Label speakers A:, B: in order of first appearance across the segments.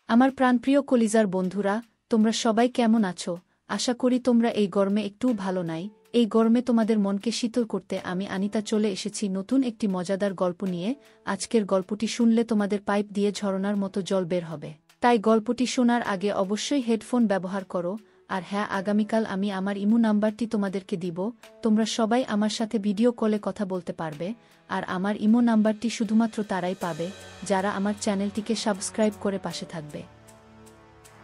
A: আমার প্রাণপ্রিয় কলিজার বন্ধুরা, তোমরা সবাই কেমন আছো? আশা করি তোমরা এই গরমে একটুও ভালো নাই। এই গরমে তোমাদের মনকে শীতল করতে আমি আনিতা চলে এসেছি নতুন একটি মজাদার গল্প নিয়ে। আজকের গল্পটি শুনলে তোমাদের পাইপ দিয়ে ঝরনার মতো জল বের হবে। তাই গল্পটি শোনার আগে অবশ্যই হেডফোন ব্যবহার করো। আর হ্যাঁ, আগামীকাল আমি আমার ইমো নাম্বারটি তোমাদেরকে দিব। তোমরা সবাই আমার সাথে ভিডিও কলে কথা বলতে পারবে। আর আমার ইমো নাম্বারটি শুধুমাত্র তারাই পাবে যারা আমার চ্যানেলটিকে সাবস্ক্রাইব করে পাশে থাকবে।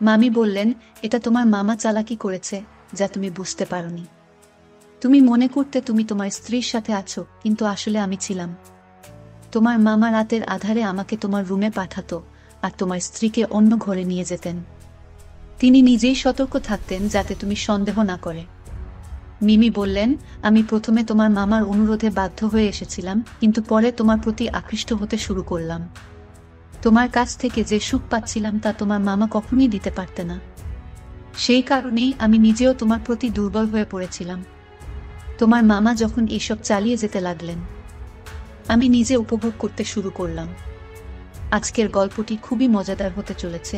B: মামি বললেন, এটা তোমার মামা চালাকি করেছে, যা তুমি বুঝতে পারোনি। তুমি মনে করতে তুমি তোমার স্ত্রীর সাথে আছো, কিন্তু আসলে আমি ছিলাম। তোমার মামা রাতের আধারে আমাকে তোমার রুমে পাঠাতো আর তোমার স্ত্রীকে অন্য ঘরে নিয়ে যেতেন। তিনি নিজেই সতর্ক থাকতেন যাতে তুমি সন্দেহ না করে। মিমি বললেন, আমি প্রথমে তোমার মামার অনুরোধে বাধ্য হয়ে এসেছিলাম, কিন্তু পরে তোমার প্রতি আকৃষ্ট হতে শুরু করলাম। তোমার কাছ থেকে যে সুখ পাচ্ছিলাম তা তোমার মামা কখনোই দিতে পারতে না। সেই কারণেই আমি নিজেও তোমার প্রতি দুর্বল হয়ে পড়েছিলাম। তোমার মামা যখন এসব চালিয়ে যেতে লাগলেন, আমি নিজে উপভোগ করতে শুরু করলাম। আজকের গল্পটি খুবই মজাদার হতে চলেছে।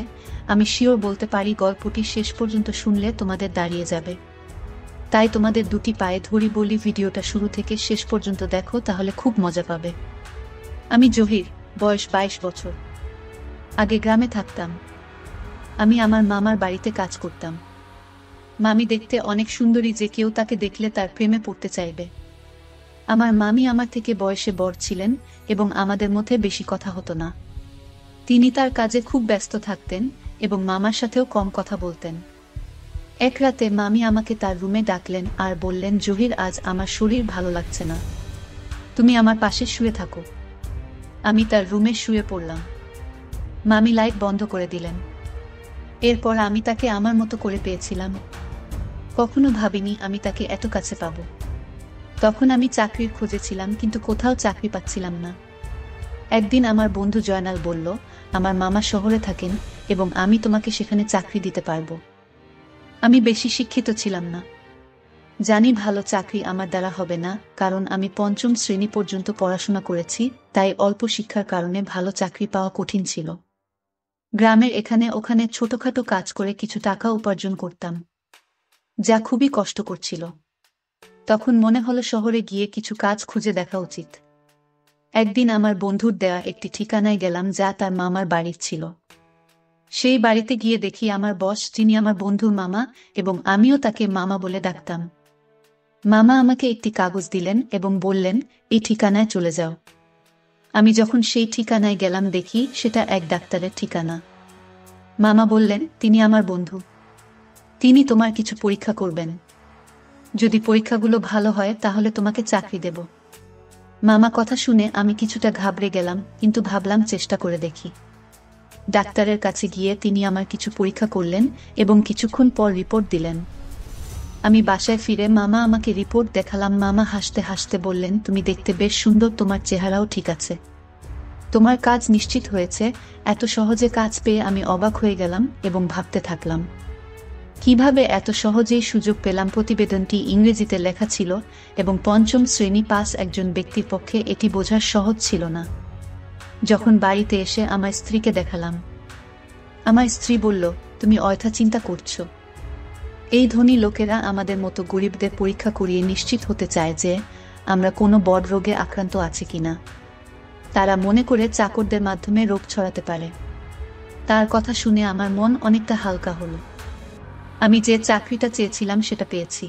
B: আমি শিওর বলতে পারি গল্পটি শেষ পর্যন্ত শুনলে তোমাদের দাঁড়িয়ে যাবে। তাই তোমাদের দুটি পায়ে ধরি বলি, ভিডিওটা শুরু থেকে শেষ পর্যন্ত দেখো, তাহলে খুব মজা পাবে। আমি জহির, বয়স 22 বছর। আগে গ্রামে থাকতাম। আমি আমার মামার বাড়িতে কাজ করতাম। মামি দেখতে অনেক সুন্দরী যে কেউ তাকে দেখলে তার প্রেমে পড়তে চাইবে। আমার মামি আমার থেকে বয়সে বড় ছিলেন এবং আমাদের মধ্যে বেশি কথা হতো না। তিনি তার কাজে খুব ব্যস্ত থাকতেন এবং মামার সাথেও কম কথা বলতেন। এক রাতে মামি আমাকে তার রুমে ডাকলেন আর বললেন, জহির, আজ আমার শরীর ভালো লাগছে না, তুমি আমার পাশে শুয়ে থাকো। আমি তার রুমে শুয়ে পড়লাম। মামি লাইট বন্ধ করে দিলেন। এরপর আমি তাকে আমার মতো করে পেয়েছিলাম। কখনো ভাবিনি আমি তাকে এত কাছে পাব। তখন আমি চাকরির খোঁজে ছিলাম, কিন্তু কোথাও চাকরি পাচ্ছিলাম না। একদিন আমার বন্ধু জয়নাল বলল, আমার মামা শহরে থাকেন এবং আমি তোমাকে সেখানে চাকরি দিতে পারবো। আমি বেশি শিক্ষিত ছিলাম না। জানি ভালো চাকরি আমার দ্বারা হবে না, কারণ আমি 5ম শ্রেণী পর্যন্ত পড়াশোনা করেছি, তাই অল্প শিক্ষার কারণে ভালো চাকরি পাওয়া কঠিন ছিল। গ্রামের এখানে ওখানে ছোটখাটো কাজ করে কিছু টাকা উপার্জন করতাম, যা খুবই কষ্ট করছিল। তখন মনে হলো শহরে গিয়ে কিছু কাজ খুঁজে দেখা উচিত। একদিন আমার বন্ধুর দেয়া একটি ঠিকানায় গেলাম যা তার মামার বাড়ির ছিল। সেই বাড়িতে গিয়ে দেখি আমার বস, যিনি আমার বন্ধুর মামা, এবং আমিও তাকে মামা বলে ডাকতাম। মামা আমাকে একটি কাগজ দিলেন এবং বললেন, এই ঠিকানায় চলে যাও। আমি যখন সেই ঠিকানায় গেলাম দেখি সেটা এক ডাক্তারের ঠিকানা। মামা বললেন, তিনি আমার বন্ধু, তিনি তোমার কিছু পরীক্ষা করবেন। যদি পরীক্ষাগুলো ভালো হয় তাহলে তোমাকে চাকরি দেব। মামা কথা শুনে আমি কিছুটা ঘাবড়ে গেলাম, কিন্তু ভাবলাম চেষ্টা করে দেখি। ডাক্তারের কাছে গিয়ে তিনি আমার কিছু পরীক্ষা করলেন এবং কিছুক্ষণ পর রিপোর্ট দিলেন। আমি বাসায় ফিরে মামা আমাকে রিপোর্ট দেখালাম। মামা হাসতে হাসতে বললেন, তুমি দেখতে বেশ সুন্দর, তোমার চেহারাও ঠিক আছে, তোমার কাজ নিশ্চিত হয়েছে। এত সহজে কাজ পেয়ে আমি অবাক হয়ে গেলাম এবং ভাবতে থাকলাম, কিভাবে এত সহজেই সুযোগ পেলাম। প্রতিবেদনটি ইংরেজিতে লেখা ছিল এবং 5ম শ্রেণী পাস একজন ব্যক্তির পক্ষে এটি বোঝা সহজ ছিল না। যখন বাড়িতে এসে আমার স্ত্রীকে দেখালাম, আমার স্ত্রী বলল, তুমি অযথা চিন্তা করছো। এই ধনী লোকেরা আমাদের মতো গরিবদের পরীক্ষা করিয়ে নিশ্চিত হতে চায় যে আমরা কোনো বড় রোগে আক্রান্ত আছি কিনা। তারা মনে করে চাকরদের মাধ্যমে রোগ ছড়াতে পারে। তার কথা শুনে আমার মন অনেকটা হালকা হলো। আমি যে চাকরিটা চেয়েছিলাম সেটা পেয়েছি।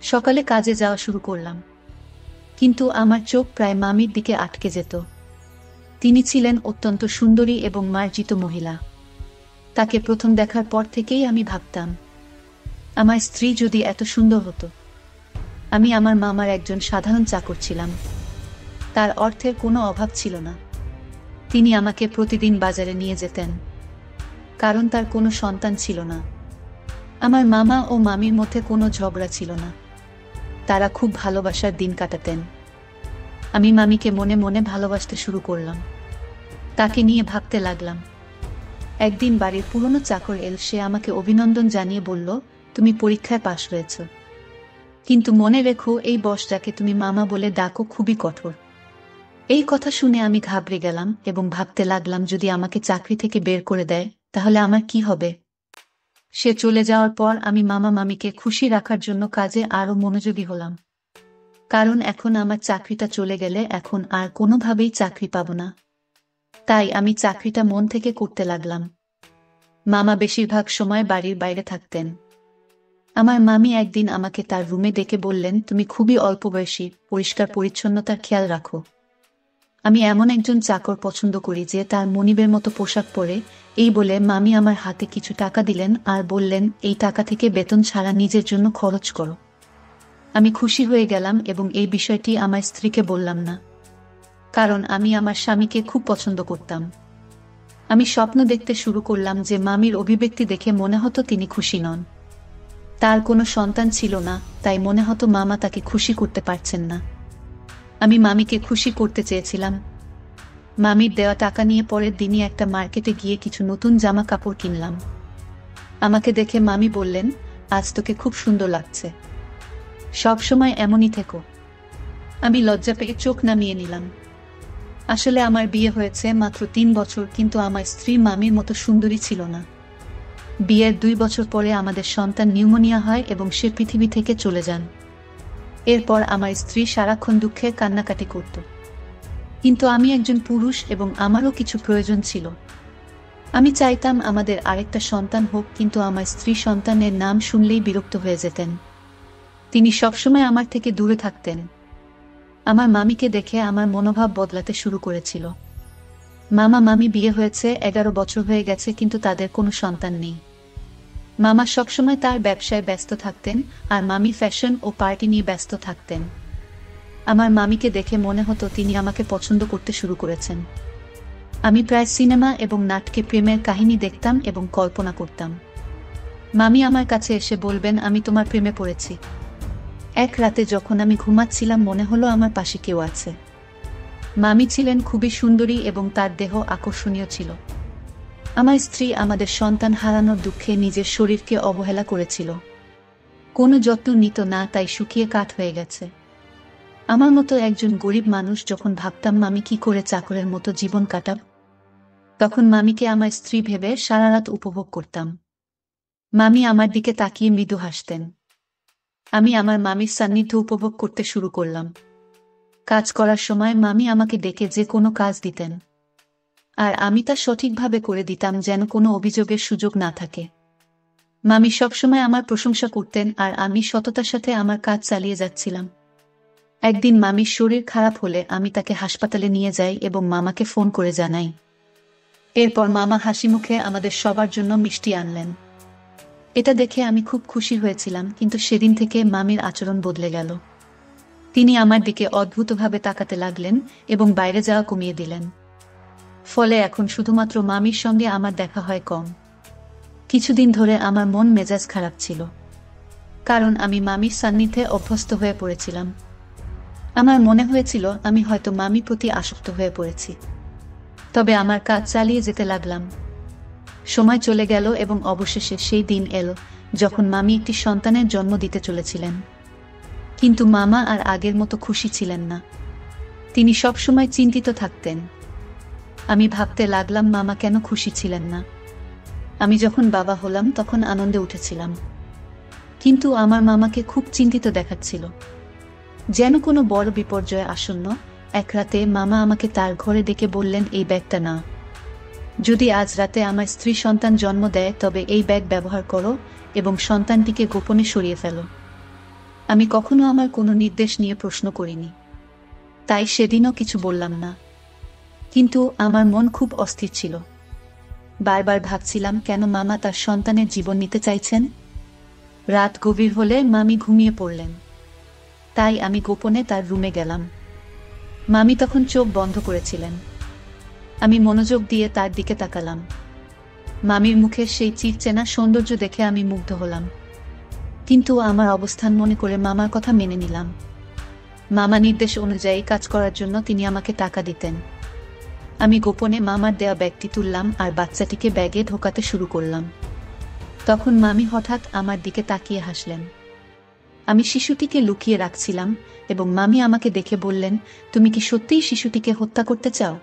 B: সকালে কাজে যাওয়া শুরু করলাম, কিন্তু আমার চোখ প্রায় মামির দিকে আটকে যেত। তিনি ছিলেন অত্যন্ত সুন্দরী এবং মার্জিত মহিলা। তাকে প্রথম দেখার পর থেকেই আমি ভাবতাম, আমার স্ত্রী যদি এত সুন্দর হতো। আমি আমার মামার একজন সাধারণ চাকর ছিলাম। তার অর্থের কোনো অভাব ছিল না। তিনি আমাকে প্রতিদিন বাজারে নিয়ে যেতেন, কারণ তার কোনো সন্তান ছিল না। আমার মামা ও মামির মধ্যে কোনো ঝগড়া ছিল না। তারা খুব ভালোবাসার দিন কাটাতেন। আমি মামিকে মনে মনে ভালোবাসতে শুরু করলাম। তাকে নিয়ে ভাবতে লাগলাম। একদিন বাড়ির পুরনো চাকর এল। সে আমাকে অভিনন্দন জানিয়ে বলল, তুমি পরীক্ষায় পাশ হয়েছ, কিন্তু মনে রেখো এই বস যাকে তুমি মামা বলে ডাকো খুবই কঠোর। এই কথা শুনে আমি ঘাবড়ে গেলাম এবং ভাবতে লাগলাম যদি আমাকে চাকরি থেকে বের করে দেয় তাহলে আমার কি হবে। সে চলে যাওয়ার পর আমি মামা মামিকে খুশি রাখার জন্য কাজে আরো মনোযোগী হলাম। কারণ এখন আমার চাকরিটা চলে গেলে এখন আর কোনোভাবেই চাকরি পাব না। তাই আমি চাকরিটা মন থেকে করতে লাগলাম। মামা বেশিরভাগ সময় বাড়ির বাইরে থাকতেন। আমার মামি একদিন আমাকে তার রুমে ডেকে বললেন, তুমি খুবই অল্প বয়সী, পরিষ্কার পরিচ্ছন্নতার খেয়াল রাখো। আমি এমন একজন চাকর পছন্দ করি যে তার মনিবের মতো পোশাক পরে। এই বলে মামি আমার হাতে কিছু টাকা দিলেন আর বললেন, এই টাকা থেকে বেতন ছাড়া নিজের জন্য খরচ করো। আমি খুশি হয়ে গেলাম এবং এই বিষয়টি আমার স্ত্রীকে বললাম না, কারণ আমি আমার স্বামীকে খুব পছন্দ করতাম। আমি স্বপ্ন দেখতে শুরু করলাম যে মামির অভিব্যক্তি দেখে মনে হতো তিনি খুশি নন। তার কোনো সন্তান ছিল না, তাই মনে হতো মামা তাকে খুশি করতে পারছেন না। আমি মামিকে খুশি করতে চেয়েছিলাম। মামির দেওয়া টাকা নিয়ে পরের দিনই একটা মার্কেটে গিয়ে কিছু নতুন জামা কাপড় কিনলাম। আমাকে দেখে মামি বললেন, আজ তোকে খুব সুন্দর লাগছে, সব সময় এমনই থেকো। আমি লজ্জা পেয়ে চোখ নামিয়ে নিলাম। আসলে আমার বিয়ে হয়েছে মাত্র 3 বছর, কিন্তু আমার স্ত্রী মামির মতো সুন্দরী ছিল না। বিয়ের 2 বছর পরে আমাদের সন্তান নিউমোনিয়া হয় এবং সে পৃথিবী থেকে চলে যান। এরপর আমার স্ত্রী সারাক্ষণ দুঃখে কান্নাকাটি করত। কিন্তু আমি একজন পুরুষ এবং আমারও কিছু প্রয়োজন ছিল। আমি চাইতাম আমাদের আরেকটা সন্তান হোক, কিন্তু আমার স্ত্রী সন্তানের নাম শুনলেই বিরক্ত হয়ে যেতেন। তিনি সবসময় আমার থেকে দূরে থাকতেন। আমার মামিকে দেখে আমার মনোভাব বদলাতে শুরু করেছিল। মামা মামি বিয়ে হয়েছে 11 বছর হয়ে গেছে, কিন্তু তাদের কোনো সন্তান নেই। মামা সবসময় তার ব্যবসায় ব্যস্ত থাকতেন আর মামি ফ্যাশন ও পার্টি নিয়ে ব্যস্ত থাকতেন। আমার মামিকে দেখে মনে হতো তিনি আমাকে পছন্দ করতে শুরু করেছেন। আমি প্রায় সিনেমা এবং নাটকে প্রেমের কাহিনী দেখতাম এবং কল্পনা করতাম। মামি আমার কাছে এসে বলবেন, আমি তোমার প্রেমে পড়েছি। এক রাতে যখন আমি ঘুমাচ্ছিলাম মনে হলো আমার পাশে কেউ আছে। মামি ছিলেন খুবই সুন্দরী এবং তার দেহ আকর্ষণীয় ছিল। আমার স্ত্রী আমাদের সন্তান হারানোর দুঃখে নিজের শরীরকে অবহেলা করেছিল। কোনো যত্ন নিত না, তাই শুকিয়ে কাঠ হয়ে গেছে। আমার মতো একজন গরিব মানুষ যখন ভাবতাম মামি কি করে চাকরের মতো জীবন কাটাব, তখন মামিকে আমার স্ত্রী ভেবে সারা রাত উপভোগ করতাম। মামি আমার দিকে তাকিয়ে মৃদু হাসতেন। আমি আমার মামির সান্নিধ্য উপভোগ করতে শুরু করলাম। কাজ করার সময় মামি আমাকে ডেকে যে কোনো কাজ দিতেন, আর আমি তা সঠিকভাবে করে দিতাম যেন কোনো অভিযোগের সুযোগ না থাকে। মামি সবসময় আমার প্রশংসা করতেন আর আমি সততার সাথে আমার কাজ চালিয়ে যাচ্ছিলাম। একদিন মামির শরীর খারাপ হলে আমি তাকে হাসপাতালে নিয়ে যাই এবং মামাকে ফোন করে জানাই। এরপর মামা হাসি মুখে আমাদের সবার জন্য মিষ্টি আনলেন। এটা দেখে আমি খুব খুশি হয়েছিলাম, কিন্তু সেদিন থেকে মামির আচরণ বদলে গেল। তিনি আমার দিকে অদ্ভুতভাবে তাকাতে লাগলেন এবং বাইরে যাওয়া কমিয়ে দিলেন। ফলে এখন শুধুমাত্র মামির সঙ্গে আমার দেখা হয় কম। কিছুদিন ধরে আমার মন মেজাজ খারাপ ছিল, কারণ আমি মামির সান্নিধ্যে অভ্যস্ত হয়ে পড়েছিলাম। আমার মনে হয়েছিল আমি হয়তো মামির প্রতি আসক্ত হয়ে পড়েছি। তবে আমার কাজ চালিয়ে যেতে লাগলাম। সময় চলে গেল এবং অবশেষে সেই দিন এলো যখন মামি একটি সন্তানের জন্ম দিতে চলেছিলেন। কিন্তু মামা আর আগের মতো খুশি ছিলেন না। তিনি সবসময় চিন্তিত থাকতেন। আমি ভাবতে লাগলাম মামা কেন খুশি ছিলেন না। আমি যখন বাবা হলাম তখন আনন্দে উঠেছিলাম, কিন্তু আমার মামাকে খুব চিন্তিত দেখাচ্ছিল, যেন কোনো বড় বিপর্যয় আসন্ন। এক রাতে মামা আমাকে তার ঘরে ডেকে বললেন, এই ব্যাগটা না। যদি আজ রাতে আমার স্ত্রী সন্তান জন্ম দেয় তবে এই ব্যাগ ব্যবহার করো এবং সন্তানটিকে গোপনে সরিয়ে ফেলো। আমি কখনো আমার কোনো নির্দেশ নিয়ে প্রশ্ন করিনি, তাই সেদিনও কিছু বললাম না। কিন্তু আমার মন খুব অস্থির ছিল। বারবার ভাবছিলাম কেন মামা তার সন্তানের জীবন নিতে চাইছেন। রাত গভীর হলে মামি ঘুমিয়ে পড়লেন, তাই আমি গোপনে তার রুমে গেলাম। মামি তখন চোখ বন্ধ করেছিলেন। আমি মনোযোগ দিয়ে তার দিকে তাকালাম। মামির মুখে সেই চিরচেনা সৌন্দর্য দেখে আমি মুগ্ধ হলাম, কিন্তু আমার অবস্থান মনে করে মামার কথা মেনে নিলাম। মামা নির্দেশ অনুযায়ী কাজ করার জন্য তিনি আমাকে টাকা দিতেন। আমি গোপনে মামার দেয়া ব্যাগটি তুললাম আর বাচ্চাটিকে ব্যাগে ঢোকাতে শুরু করলাম। তখন মামি হঠাৎ আমার দিকে তাকিয়ে হাসলেন। আমি শিশুটিকে লুকিয়ে রাখছিলাম এবং মামি আমাকে দেখে বললেন, তুমি কি সত্যিই শিশুটিকে হত্যা করতে চাও?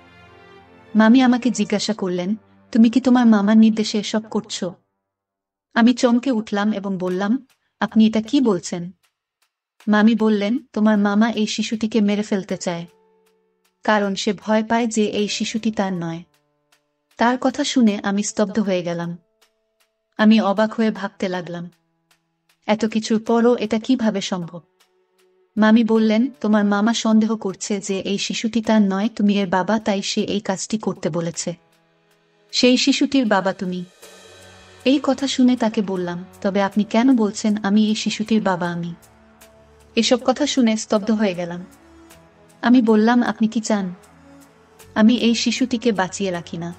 B: মামি আমাকে জিজ্ঞাসা করলেন, তুমি কি তোমার মামার নির্দেশে এসব করছো? আমি চমকে উঠলাম এবং বললাম, আপনি এটা কি বলছেন? মামি বললেন, তোমার মামা এই শিশুটিকে মেরে ফেলতে চায়, কারণ সে ভয় পায় যে এই শিশুটি তার নয়। তার কথা শুনে আমি স্তব্ধ হয়ে গেলাম। আমি অবাক হয়ে ভাবতে লাগলাম, এত কিছুর পরও এটা কিভাবে সম্ভব? মামি বললেন, তোমার মামা সন্দেহ করছে যে এই শিশুটি তার নয়, তুমি এর বাবা, তাই সে এই কাজটি করতে বলেছে। সেই শিশুটির বাবা তুমি? এই কথা শুনে তাকে বললাম, তবে আপনি কেন বলছেন আমি এই শিশুটির বাবা? আমি এসব কথা শুনে স্তব্ধ হয়ে গেলাম। আমি বললাম, আপনি কি চান আমি এই শিশুটিকে বাঁচিয়ে রাখি না?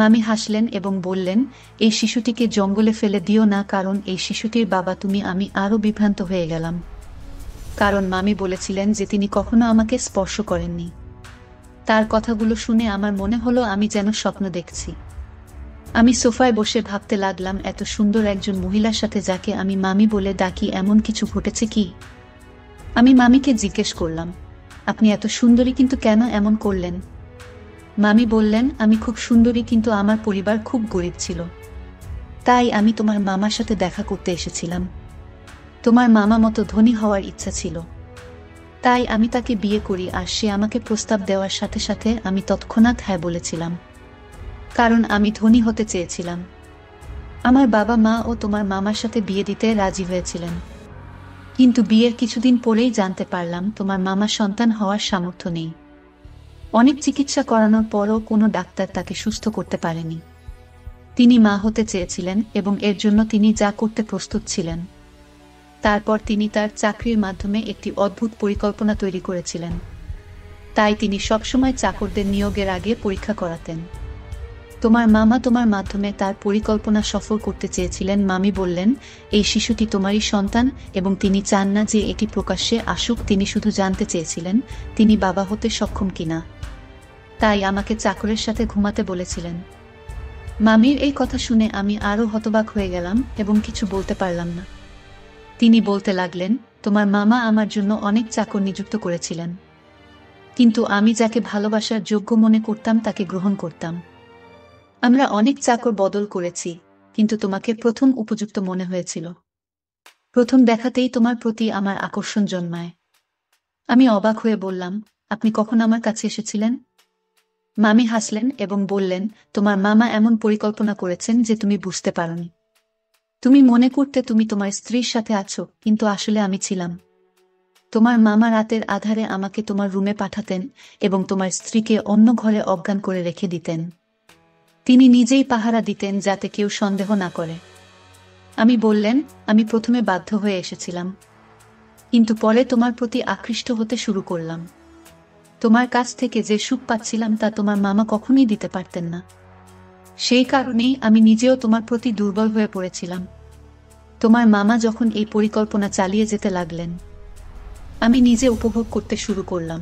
B: মামি হাসলেন এবং বললেন, এই শিশুটিকে জঙ্গলে ফেলে দিও না, কারণ এই শিশুটির বাবা তুমি। আমি আরও বিভ্রান্ত হয়ে গেলাম, কারণ মামি বলেছিলেন যে তিনি কখনো আমাকে স্পর্শ করেননি। তার কথাগুলো শুনে আমার মনে হলো আমি যেন স্বপ্ন দেখছি। আমি সোফায় বসে ভাবতে লাগলাম, এত সুন্দর একজন মহিলার সাথে যাকে আমি মামি বলে ডাকি, এমন কিছু ঘটেছে কি? আমি মামিকে জিজ্ঞেস করলাম, আপনি এত সুন্দরী, কিন্তু কেন এমন করলেন? মামি বললেন, আমি খুব সুন্দরী, কিন্তু আমার পরিবার খুব গরিব ছিল, তাই আমি তোমার মামার সাথে দেখা করতে এসেছিলাম। তোমার মামা মতো ধনী হওয়ার ইচ্ছা ছিল, তাই আমি তাকে বিয়ে করি, আর সে আমাকে প্রস্তাব দেওয়ার সাথে সাথে আমি তৎক্ষণাৎ হ্যাঁ বলেছিলাম, কারণ আমি ধনী হতে চেয়েছিলাম। আমার বাবা মা ও তোমার মামার সাথে বিয়ে দিতে রাজি হয়েছিলেন, কিন্তু বিয়ের কিছুদিন পরেই জানতে পারলাম তোমার মামার সন্তান হওয়ার সামর্থ্য নেই। অনেক চিকিৎসা করানোর পরও কোনো ডাক্তার তাকে সুস্থ করতে পারেনি। তিনি মা হতে চেয়েছিলেন এবং এর জন্য তিনি যা করতে প্রস্তুত ছিলেন। তারপর তিনি তার চাকরির মাধ্যমে একটি অদ্ভুত পরিকল্পনা তৈরি করেছিলেন। তাই তিনি সবসময় চাকরদের নিয়োগের আগে পরীক্ষা করাতেন। তোমার মামা তোমার মাধ্যমে তার পরিকল্পনা সফল করতে চেয়েছিলেন। মামি বললেন, এই শিশুটি তোমারই সন্তান এবং তিনি চান না যে এটি প্রকাশ্যে আসুক। তিনি শুধু জানতে চেয়েছিলেন তিনি বাবা হতে সক্ষম কিনা। তাই আমাকে চাকরের সাথে ঘুমাতে বলেছিলেন। মামির এই কথা শুনে আমি আরও হতবাক হয়ে গেলাম এবং কিছু বলতে পারলাম না। তিনি বলতে লাগলেন, তোমার মামা আমার জন্য অনেক চাকর নিযুক্ত করেছিলেন, কিন্তু আমি যাকে ভালোবাসার যোগ্য মনে করতাম তাকে গ্রহণ করতাম। আমরা অনেক চাকর বদল করেছি, কিন্তু তোমাকে প্রথম উপযুক্ত মনে হয়েছিল। প্রথম দেখাতেই তোমার প্রতি আমার আকর্ষণ জন্মায়। আমি অবাক হয়ে বললাম, আপনি কখন আমার কাছে এসেছিলেন? মামি হাসলেন এবং বললেন, তোমার মামা এমন পরিকল্পনা করেছেন যে তুমি বুঝতে পারোনি। তুমি মনে করতে তুমি তোমার স্ত্রীর সাথে আছো, কিন্তু আসলে আমি ছিলাম। তোমার মামা রাতের আধারে আমাকে তোমার রুমে পাঠাতেন এবং তোমার স্ত্রীকে অন্য ঘরে অজ্ঞান করে রেখে দিতেন। তিনি নিজেই পাহারা দিতেন যাতে কেউ সন্দেহ না করে। আমি বললেন, আমি প্রথমে বাধ্য হয়ে এসেছিলাম, কিন্তু পরে তোমার প্রতি আকৃষ্ট হতে শুরু করলাম। তোমার কাছ থেকে যে সুখ পাচ্ছিলাম তা তোমার মামা কখনোই দিতে পারতেন না। সেই কারণেই আমি নিজেও তোমার প্রতি দুর্বল হয়ে পড়েছিলাম। তোমার মামা যখন এই পরিকল্পনা চালিয়ে যেতে লাগলেন, আমি নিজে উপভোগ করতে শুরু করলাম।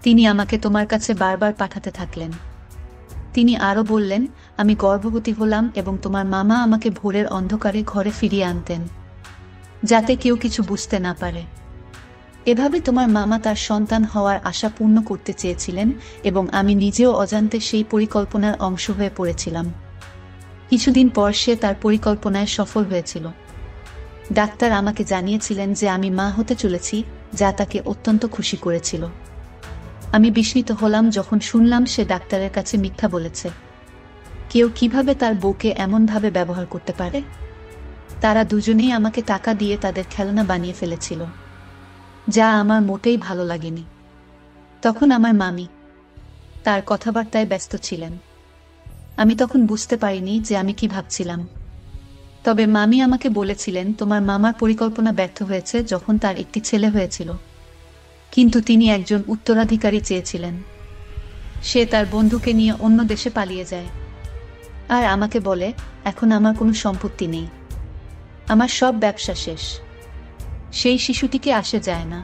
B: তিনি আমাকে তোমার কাছে বারবার পাঠাতে থাকলেন। তিনি আরও বললেন, আমি গর্ভবতী হলাম এবং তোমার মামা আমাকে ভোরের অন্ধকারে ঘরে ফিরিয়ে আনতেন, যাতে কেউ কিছু বুঝতে না পারে। এভাবে তোমার মামা তার সন্তান হওয়ার আশা পূর্ণ করতে চেয়েছিলেন এবং আমি নিজেও অজান্তে সেই পরিকল্পনার অংশ হয়ে পড়েছিলাম। কিছুদিন পর সে তার পরিকল্পনায় সফল হয়েছিল। ডাক্তার আমাকে জানিয়েছিলেন যে আমি মা হতে চলেছি, যা তাকে অত্যন্ত খুশি করেছিল। আমি বিস্মিত হলাম যখন শুনলাম সে ডাক্তারের কাছে মিথ্যা বলেছে। কেউ কিভাবে তার বউকে এমনভাবে ব্যবহার করতে পারে? তারা দুজনেই আমাকে টাকা দিয়ে তাদের খেলনা বানিয়ে ফেলেছিল, যা আমার মোটেই ভালো লাগেনি। তখন আমার মামি তার কথাবার্তায় ব্যস্ত ছিলেন। আমি তখন বুঝতে পারিনি যে আমি কি ভাবছিলাম। তবে মামি আমাকে বলেছিলেন, তোমার মামার পরিকল্পনা ব্যর্থ হয়েছে যখন তার একটি ছেলে হয়েছিল, কিন্তু তিনি একজন উত্তরাধিকারী চেয়েছিলেন। সে তার বন্ধুকে নিয়ে অন্য দেশে পালিয়ে যায় আর আমাকে বলে, এখন আমার কোনো সম্পত্তি নেই, আমার সব ব্যবসা শেষ, সেই শিশুটিকে আসে যায় না।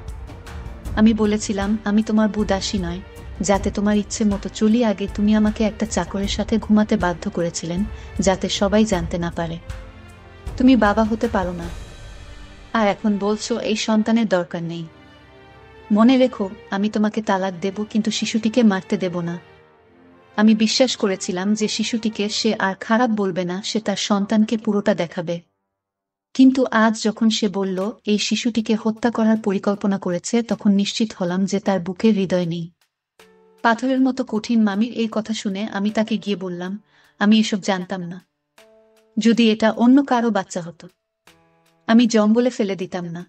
B: আমি বলেছিলাম, আমি তোমার বুদাসী নয়, যাতে তোমার ইচ্ছে মতো চলি। আগে তুমি আমাকে একটা চাকরের সাথে ঘুমাতে বাধ্য করেছিলেন, যাতে সবাই জানতে না পারে তুমি বাবা হতে পারো না। আর এখন বলছো এই সন্তানের দরকার নেই। মনে রেখো, আমি তোমাকে তালাক দেব, কিন্তু শিশুটিকে মারতে দেব না। আমি বিশ্বাস করেছিলাম যে শিশুটিকে সে আর খারাপ বলবে না, সে তার সন্তানকে পুরোটা দেখাবে। কিন্তু আজ যখন সে বলল এই শিশুটিকে হত্যা করার পরিকল্পনা করেছে, তখন নিশ্চিত হলাম যে তার বুকে হৃদয় নেই। পাথরের মতো কঠিন মামির এই কথা শুনে আমি তাকে গিয়ে বললাম, আমি এসব জানতাম না। যদি এটা অন্য কারো বাচ্চা হতো, আমি জঙ্গলে ফেলে দিতাম না।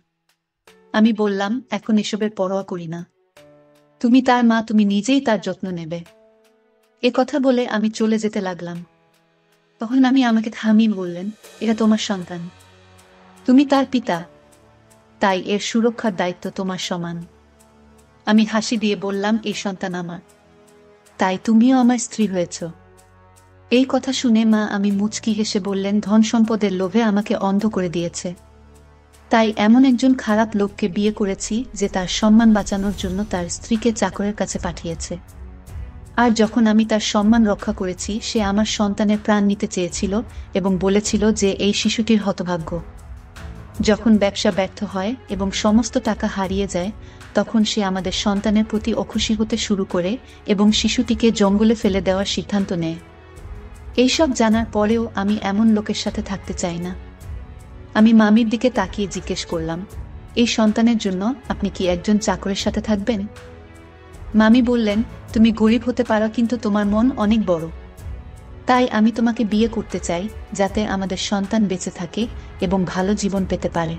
B: আমি বললাম, এখন এসবের পরোয়া করি না। তুমি তার মা, তুমি নিজেই তার যত্ন নেবে। এ কথা বলে আমি চলে যেতে লাগলাম। তখন আমি আমাকে থামিয়ে বললেন, এটা তোমার সন্তান, তুমি তার পিতা, তাই এর সুরক্ষার দায়িত্ব তোমার সমান। আমি হাসি দিয়ে বললাম, এই সন্তান আমার, তাই তুমিও আমার স্ত্রী হয়েছ। এই কথা শুনে মা আমি মুচকি হেসে বললেন, ধন সম্পদের লোভে আমাকে অন্ধ করে দিয়েছে, তাই এমন একজন খারাপ লোককে বিয়ে করেছি যে তার সম্মান বাঁচানোর জন্য তার স্ত্রীকে চাকরের কাছে পাঠিয়েছে। আর যখন আমি তার সম্মান রক্ষা করেছি, সে আমার সন্তানের প্রাণ নিতে চেয়েছিল এবং বলেছিল যে এই শিশুটির হতভাগ্য। যখন ব্যবসা ব্যর্থ হয় এবং সমস্ত টাকা হারিয়ে যায়, তখন সে আমাদের সন্তানের প্রতি অখুশি হতে শুরু করে এবং শিশুটিকে জঙ্গলে ফেলে দেওয়ার সিদ্ধান্ত নেয়। এইসব জানার পরেও আমি এমন লোকের সাথে থাকতে চাই না। আমি মামির দিকে তাকিয়ে জিজ্ঞেস করলাম, এই সন্তানের জন্য আপনি কি একজন চাকরের সাথে থাকবেন? মামি বললেন, তুমি গরিব হতে পারো, কিন্তু তোমার মন অনেক বড়। তাই আমি তোমাকে বিয়ে করতে চাই, যাতে আমাদের সন্তান বেঁচে থাকে এবং ভালো জীবন পেতে পারে।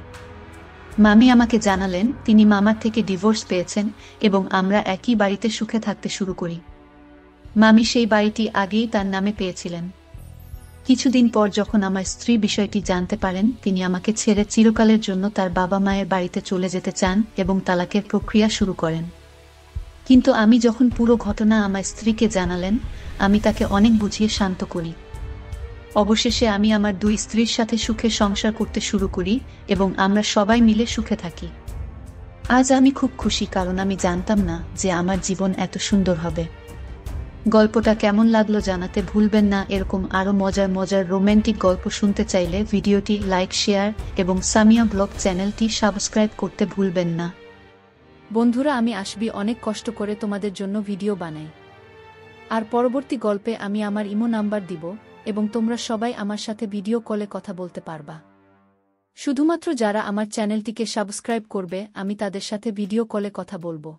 B: মামি আমাকে জানালেন তিনি মামার থেকে ডিভোর্স পেয়েছেন এবং আমরা একই বাড়িতে সুখে থাকতে শুরু করি। মামি সেই বাড়িটি আগেই তার নামে পেয়েছিলেন। কিছুদিন পর যখন আমার স্ত্রী বিষয়টি জানতে পারেন, তিনি আমাকে ছেড়ে চিরকালের জন্য তার বাবা মায়ের বাড়িতে চলে যেতে চান এবং তালাকের প্রক্রিয়া শুরু করেন। কিন্তু আমি যখন পুরো ঘটনা আমার স্ত্রীকে জানালেন, আমি তাকে অনেক বুঝিয়ে শান্ত করি। অবশেষে আমি আমার দুই স্ত্রীর সাথে সুখে সংসার করতে শুরু করি এবং আমরা সবাই মিলে সুখে থাকি। আজ আমি খুব খুশি, কারণ আমি জানতাম না যে আমার জীবন এত সুন্দর হবে। গল্পটা কেমন লাগলো জানাতে ভুলবেন না। এরকম আরো মজার মজার রোমান্টিক গল্প শুনতে চাইলে ভিডিওটি লাইক, শেয়ার এবং সামিয়া ব্লগ চ্যানেলটি সাবস্ক্রাইব করতে ভুলবেন না।
A: বন্ধুরা, আমি আসবি অনেক কষ্ট করে তোমাদের জন্য ভিডিও বানাই। আর পরবর্তী গল্পে আমি আমার ইমো নাম্বার দিব এবং তোমরা সবাই আমার সাথে ভিডিও কলে কথা বলতে পারবা। শুধুমাত্র যারা আমার চ্যানেলটিকে সাবস্ক্রাইব করবে, আমি তাদের সাথে ভিডিও কলে কথা বলবো।